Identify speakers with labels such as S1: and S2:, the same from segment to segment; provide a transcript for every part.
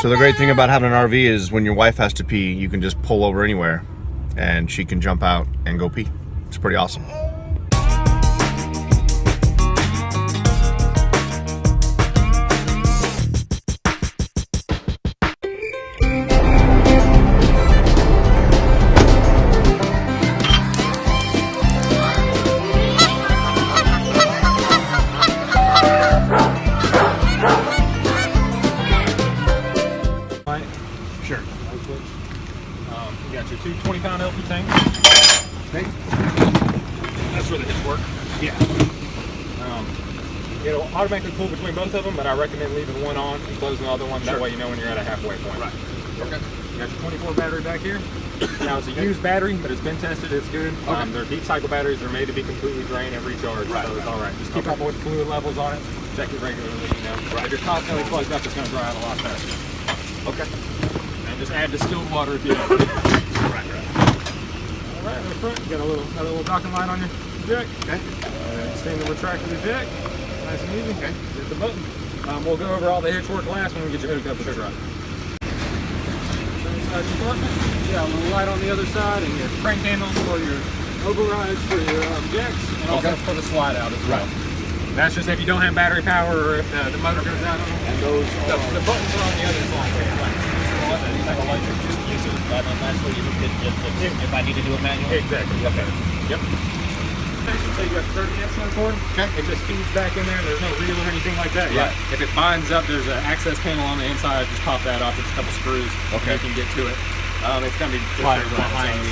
S1: So the great thing about having an RV is when your wife has to pee, you can just pull over anywhere and she can jump out and go pee. It's pretty awesome.
S2: Sure. You got your two 20-pound LP tanks.
S1: Okay.
S2: That's where the hips work.
S1: Yeah.
S2: It'll automatically pull between both of them, but I recommend leaving one on and closing the other one. That way you know when you're at a halfway point.
S1: Right. Okay.
S2: You got your 24 battery back here. Now it's a used battery, but it's been tested. It's good.
S1: Okay.
S2: They're deep cycle batteries. They're made to be completely drained and recharged,
S1: Right.
S2: so it's all right. Just keep up with the fluid levels on it. Check it regularly. You know.
S1: Right.
S2: If you're constantly plugged up, it's going to dry out a lot faster.
S1: Okay.
S2: And just add distilled water if you have to.
S1: Right.
S2: All right, in the front, you got another little docking line on your jack.
S1: Okay.
S2: Extend the retractor to the jack. Nice and easy.
S1: Okay.
S2: Hit the button. We'll go over all the hitch work last when we get you hooked up with the truck. Inside compartment, you got a little light on the other side, and your crank handles for your overrides for your jacks, and also for the slide out as well. That's just if you don't have battery power or if the motor goes out on them.
S1: And those
S2: The buttons are on the other side.
S3: That's where you can just if I need to do it manually.
S2: Exactly. Okay. Yep. So you got 30 amps on cord.
S1: Okay.
S2: It just feeds back in there. There's no reel or anything like that.
S1: Right.
S2: If it binds up, there's an access panel on the inside. Just pop that off. It's a couple screws.
S1: Okay.
S2: You can get to it. It's gonna be
S1: Right,
S2: behind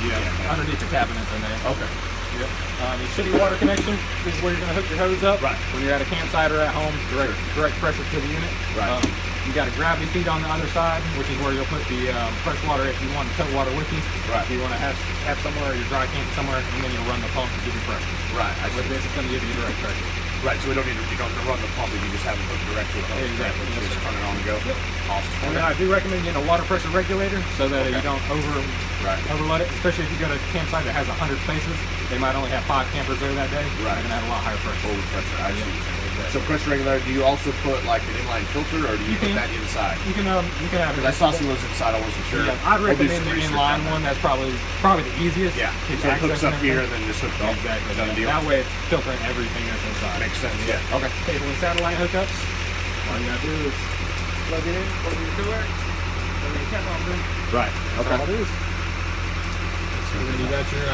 S1: yeah.
S2: underneath the cabinets in there.
S1: Okay.
S2: Yep. Your city water connection. This is where you're gonna hook your hose up.
S1: Right.
S2: When you're at a campsite or at home, direct pressure to the unit.
S1: Right.
S2: You got a gravity feed on the other side, which is where you'll put the fresh water if you want to tow water with you.
S1: Right.
S2: If you want to have somewhere, your dry camp somewhere, and then you'll run the pump to give you pressure.
S1: Right.
S2: With this, it's going to give you direct pressure.
S1: Right. So we don't need to, you don't run the pump, you just have it hooked direct to the hose.
S2: Exactly.
S1: You just turn it on and go.
S2: Yep.
S1: Awesome.
S2: And then I do recommend getting a water pressure regulator so that you don't overload it, especially if you go to a campsite that has 100 spaces. They might only have 5 campers there that day.
S1: Right.
S2: They're going to have a lot higher pressure.
S1: Over pressure. I see. So pressure regulator, do you also put like an inline filter, or do you put that inside?
S2: You can have
S1: Because I saw some of those inside, I wasn't sure.
S2: Yeah, I'd recommend the inline one. That's probably the easiest.
S1: Yeah. So it hooks up here and then just hooks off.
S2: Exactly.
S1: Done deal.
S2: That way it's filtering everything that's inside.
S1: Makes sense. Yeah. Okay.
S2: Cable and satellite hookups. All you gotta do is plug it in, plug your coax, and your cap on them.
S1: Right.
S2: That's all it is. And then you got your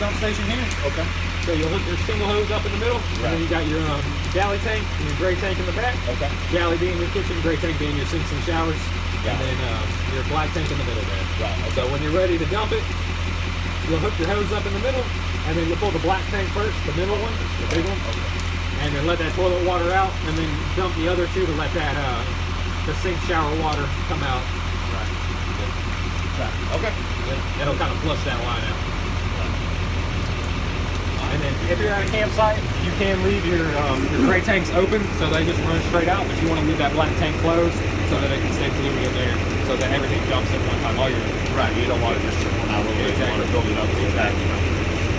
S2: dump station here.
S1: Okay.
S2: So you'll hook your single hose up in the middle, and then you got your galley tank and your gray tank in the back.
S1: Okay.
S2: Galley being your kitchen, gray tank being your sinks and showers, and then your black tank in the middle there.
S1: Right. Okay.
S2: So when you're ready to dump it, you'll hook your hose up in the middle, and then you'll pull the black tank first, the middle one, the big one, and then let that toilet water out, and then dump the other two to let that the sink shower water come out.
S1: Right. Okay.
S2: It'll kind of flush that line out. And then if you're at a campsite, you can leave your gray tanks open so they just run straight out, but you want to leave that black tank closed so that it can stay fluid in there so that everything dumps at one time.
S1: Right. You don't want to just trickle out a little bit. You want to build it up so that,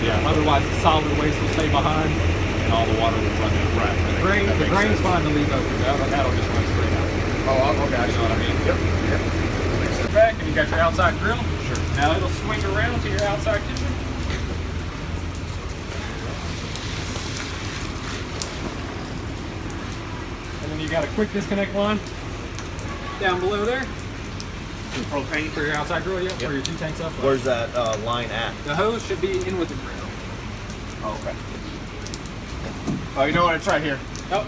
S2: Yeah. Otherwise, the solid waste will stay behind and all the water will run out.
S1: Right.
S2: The drain's fine to leave open. That'll just run straight out.
S1: Oh, okay.
S2: You know what I mean?
S1: Yep.
S2: Back and you got your outside grill.
S1: Sure.
S2: Now it'll swing around to your outside kitchen. And then you got a quick disconnect line down below there.
S1: Propane.
S2: For your outside grill, yeah, for your 2 tanks up.
S1: Where's that line at?
S2: The hose should be in with the grill.
S1: Oh, okay. Oh, you know what? It's right here.
S2: Oh.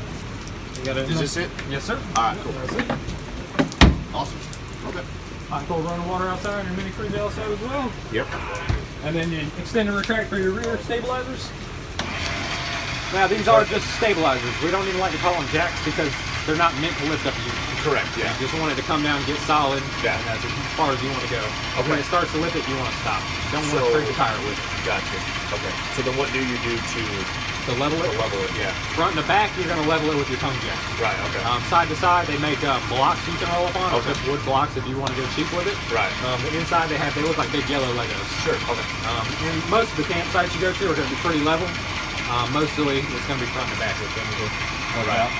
S2: You gotta,
S1: Is this it?
S2: Yes, sir.
S1: All right, cool.
S2: That's it.
S1: Awesome. Okay.
S2: Hot and cold running water outside and your mini fridge outside as well.
S1: Yep.
S2: And then you extend and retract for your rear stabilizers. Now these are just stabilizers. We don't even like to call them jacks because they're not meant to lift up a unit.
S1: Correct. Yeah.
S2: You just want it to come down and get solid.
S1: Yeah.
S2: And that's as far as you want to go.
S1: Okay.
S2: When it starts to lift it, you want to stop. Don't want to scrape the tire with it.
S1: Gotcha. Okay. So then what do you do to
S2: To level it,
S1: Yeah.
S2: front and the back, you're going to level it with your tongue jack.
S1: Right. Okay.
S2: Side to side, they make blocks you can roll up on, or
S1: Okay.
S2: just wood blocks if you want to go cheap with it.
S1: Right.
S2: The inside, they look like big yellow Legos.
S1: Sure. Okay.
S2: And most of the campsites you go to are going to be pretty level. Mostly, it's going to be front and back. It's going to go
S1: Right.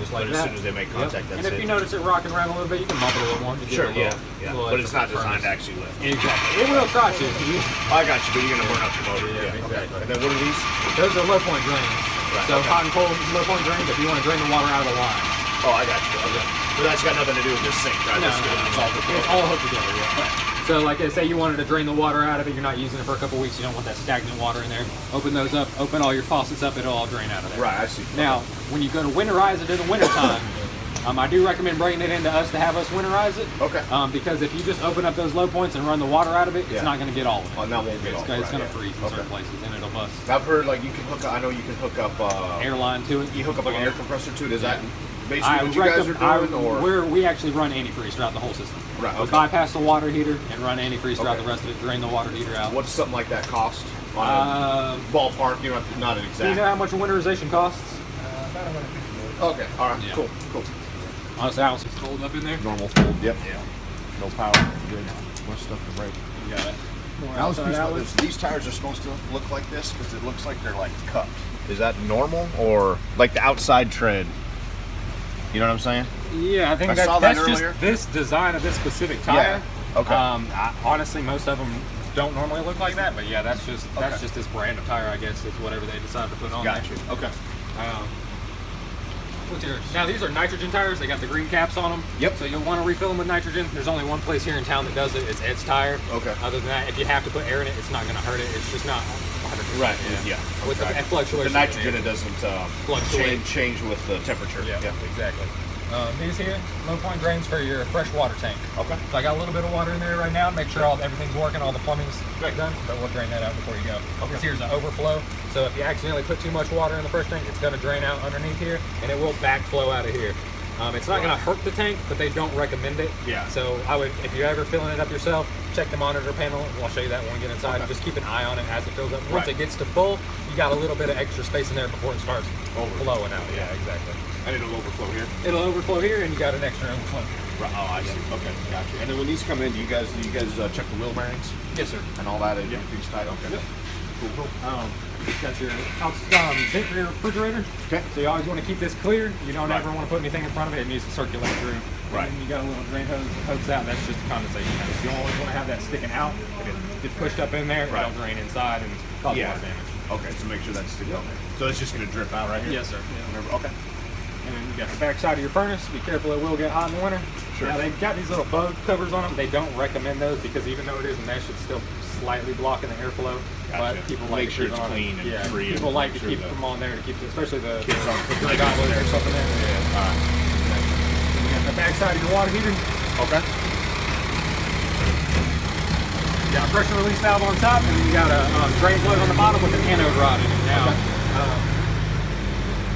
S2: just just like
S1: But
S2: that.
S1: as soon as they make contact,
S2: And
S1: that's
S2: if
S1: it.
S2: you notice it rocking around a little bit, you can bump it a little more. to give
S1: Sure,
S2: it a
S1: yeah,
S2: little-
S1: yeah.
S2: little
S1: But it's
S2: extra
S1: not designed to
S2: firmness.
S1: actually lift.
S2: Exactly. It will crotch you.
S1: I got you, but you're gonna burn up your motor.
S2: Yeah,
S1: okay.
S2: exactly.
S1: And then what are these?
S2: Those are low point drains.
S1: Right,
S2: So
S1: okay.
S2: hot and cold low point drains if you want to drain the water out of the line.
S1: Oh, I got you. Okay. But that's got nothing to do with this sink, right?
S2: No,
S1: That's
S2: no,
S1: it's
S2: no.
S1: all hooked
S2: It's
S1: up.
S2: all hooked together, yeah. So like say you wanted to drain the water out of it, you're not using it for a couple weeks, you don't want that stagnant water in there. Open those up, open all your faucets up, it'll all drain out of there.
S1: Right, I see.
S2: Now, when you go to winterize it in the wintertime, I do recommend bringing it into us to have us winterize it.
S1: Okay.
S2: Because if you just open up those low points and run the water out of it,
S1: Yeah.
S2: it's not going to get all of it.
S1: Oh, that won't get all.
S2: It's
S1: Right,
S2: going to
S1: yeah.
S2: freeze in
S1: Okay.
S2: certain places and it'll bust.
S1: I've heard like you can hook up. I know you can hook up.
S2: Airline to it.
S1: You hook up like an air compressor too. Is that basically
S2: I
S1: what you guys are
S2: recommend-
S1: doing, or
S2: we actually run antifreeze throughout the whole system.
S1: Right,
S2: We
S1: okay.
S2: bypass the water heater and run antifreeze throughout
S1: Okay.
S2: the rest of it. Drain the water heater out.
S1: what's something like that cost? On a ballpark, you know, not an
S2: Do you
S1: exact.
S2: know how much winterization costs?
S1: Okay, all right,
S2: Yeah.
S1: cool.
S2: Honestly, I don't see it's cold up in there.
S1: Normal fold. Yep.
S2: Yeah.
S1: No power. Good. Much stuff to break.
S2: You got it.
S1: I was
S2: Outside outlets.
S1: these tires are supposed to look like this because it looks like they're like cupped. Is that normal or like the outside tread? You know what I'm saying?
S2: Yeah, I think
S1: I saw that
S2: that's
S1: earlier.
S2: just this design of this specific tire.
S1: Yeah, okay.
S2: Honestly, most of them don't normally look like that, but yeah, that's just
S1: Okay.
S2: this brand of tire. I guess it's whatever they decide to put on
S1: Got
S2: there.
S1: you. Okay.
S2: What's yours? Now these are nitrogen tires. They got the green caps on them.
S1: Yep.
S2: So you'll want to refill them with nitrogen. There's only one place here in town that does it. It's Ed's Tire.
S1: Okay.
S2: Other than that, if you have to put air in it, it's not going to hurt it. It's just not 100%.
S1: Right. Yeah.
S2: With
S1: Okay.
S2: the fluctuation.
S1: The nitrogen, it doesn't
S2: Fluctuate.
S1: change with the temperature.
S2: Yeah, exactly. These here, low point drains for your fresh water tank.
S1: Okay.
S2: So I got a little bit of water in there right now. Make sure everything's working, all the plumbing's done, but we'll drain that out before you go.
S1: Okay.
S2: This here's an overflow. So if you accidentally put too much water in the fresh tank, it's going to drain out underneath here, and it will backflow out of here. It's not going to hurt the tank, but they don't recommend it.
S1: Yeah.
S2: So I would, if you're ever filling it up yourself, check the monitor panel. I'll show you that when we get inside.
S1: Okay.
S2: Just keep an eye on it as it fills up. Once
S1: Right.
S2: it gets to full, you got a little bit of extra space in there before it starts flowing out. Yeah, exactly.
S1: And it'll overflow here.
S2: It'll overflow here, and you got an extra overflow.
S1: Right. Oh, I see. Okay, gotcha. And then when these come in, do you guys check the wheel bearings
S2: Yes, sir.
S1: and all that? And everything's tight. Okay.
S2: Yep.
S1: Cool.
S2: Got your vent for your refrigerator.
S1: Okay.
S2: So you always want to keep this clear. You don't ever want to put anything in front of it. It needs to circulate through.
S1: Right.
S2: And then you got a little drain hose that hooks out. That's just a condensation hose. You don't always want to have that sticking out. If it gets pushed up in there,
S1: Right.
S2: it'll drain inside and cause
S1: Yeah.
S2: water damage.
S1: Okay, so make sure that's sticking on there. So it's just gonna drip out right here.
S2: Yes, sir.
S1: Okay.
S2: And then you got the back side of your furnace. Be careful, it will get hot in the winter.
S1: Sure.
S2: Now they've got these little bug covers on them. They don't recommend those because even though it is mesh, it's still slightly blocking the airflow.
S1: Gotcha.
S2: But people
S1: Make
S2: like
S1: sure
S2: to keep
S1: it's
S2: it on
S1: clean
S2: it.
S1: and free
S2: People
S1: and
S2: like
S1: make
S2: to
S1: sure
S2: keep
S1: the
S2: them on there to keep, especially the
S1: kids aren't
S2: the goblet or something in.
S1: Yeah. All right.
S2: Then you got the back side of your water heater.
S1: Okay.
S2: You got a pressure release valve on top, and you got a drain plug on the bottom with an anode rod in it. Now,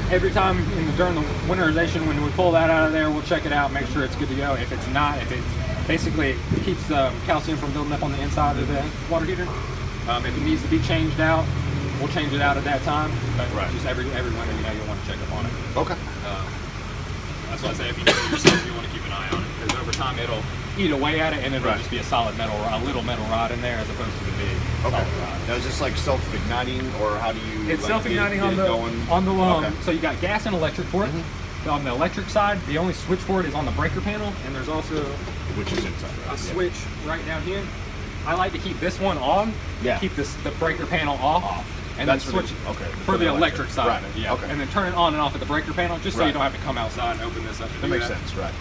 S2: every time during the winterization, when we pull that out of there, we'll check it out, make sure it's good to go. If it's not, if it basically keeps calcium from building up on the inside of the water heater. If it needs to be changed out, we'll change it out at that time. But just every winter, you'll want to check up on it.
S1: Okay.
S2: That's why I say if you do it yourself, you want to keep an eye on it because over time it'll eat away at it, and it'll just be a solid a little metal rod in there as opposed to the big solid rod.
S1: Now is this like self-igniting, or how do you?
S2: It's
S1: like,
S2: self-igniting
S1: get
S2: on
S1: it
S2: the
S1: going?
S2: Okay. So you got gas and electric for it. On the electric side, the only switch for it is on the breaker panel, and there's also
S1: Which is inside.
S2: a switch right down here. I like to keep this one on.
S1: Yeah.
S2: Keep the breaker panel off. And
S1: That's
S2: then
S1: for the-
S2: switch
S1: okay,
S2: for the electric side.
S1: Right.
S2: of it, yeah.
S1: Okay.
S2: And then turn it on and off at the breaker panel, just so you
S1: Right.
S2: don't have to come outside and open this up.
S1: That makes sense, right?